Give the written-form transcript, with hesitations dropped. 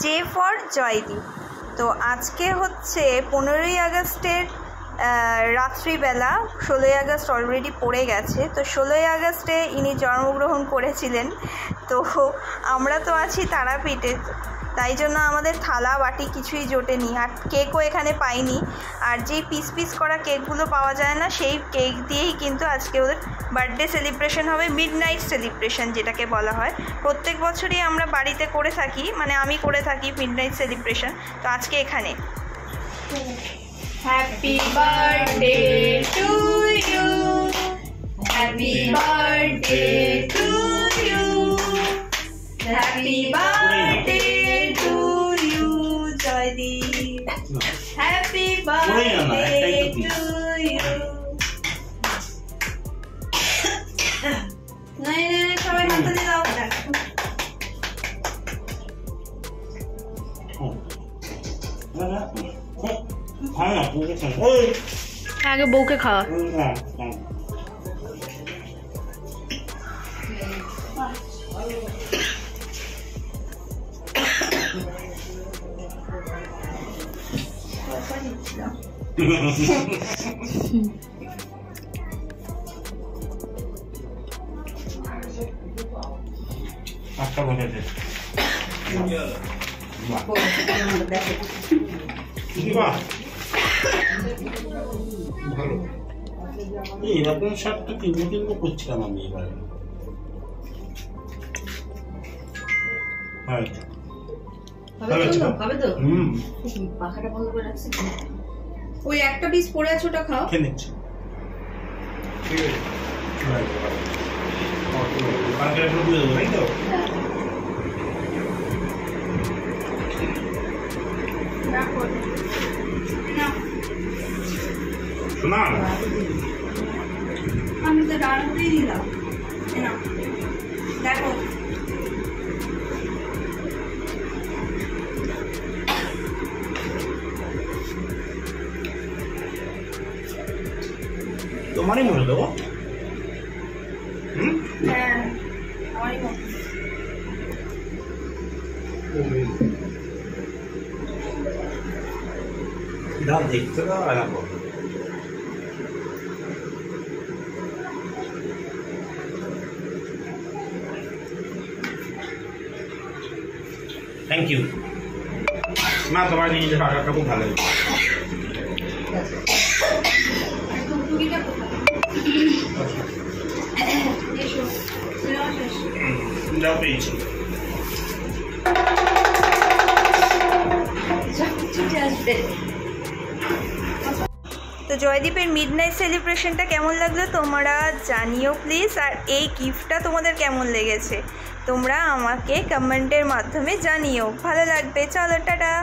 J for Joydeep. তো আজকে হচ্ছে 15ই আগস্টের রাত্রিবেলা। 16ই আগস্ট অলরেডি পড়ে গেছে। তো 16ই আগস্টে ইনি জন্মগ্রহণ করেছিলেন। তো আমরা তো আছি তারাপীঠে, তাই জন্য আমাদের থালা বাটি কিছুই জোটেনি, আর কেকও এখানে পাইনি। আর যেই পিস পিস করা কেকগুলো পাওয়া যায় না, সেই কেক দিয়েই কিন্তু আজকে ওদের বার্থডে সেলিব্রেশন হবে, মিডনাইট সেলিব্রেশন যেটাকে বলা হয়। প্রত্যেক বছরই আমরা বাড়িতে করে থাকি, মানে আমি করে থাকি মিডনাইট সেলিব্রেশন। তো আজকে এখানে happy birthday to you, happy birthday to you, happy birthday to you Joydeep, happy birthday to you. সবাই হাততালি দাও। আগে বউকে খাওয়া। আচ্ছা বলেছে ভালো। এরকম শাকটা কিনবো করছিলাম আমি এবারে। ওই একটা পিস পড়ে আছে, ওটা খাও। খেয়ে নিচ্ছি। ঠিক আছে, শোনা আমি তো ডাল করেই দিলাম। দেখো তোমারই মনে দেবো। হ্যাঁ, আমারই মনে। দাও দেখতে দাও। Thank you. না, তোমার জিনিসটা টাকাটা খুব ভালো হয়েছে। যাও পেয়েছি। তো জয়দীপের মিডনাইট সেলিব্রেশনটা কেমন লাগলো তোমরা জানিও প্লিজ। আর এই গিফটটা তোমাদের কেমন লেগেছে তোমরা আমাকে কমেন্টের মাধ্যমে জানিও, ভালো লাগবে। চলো টাটা।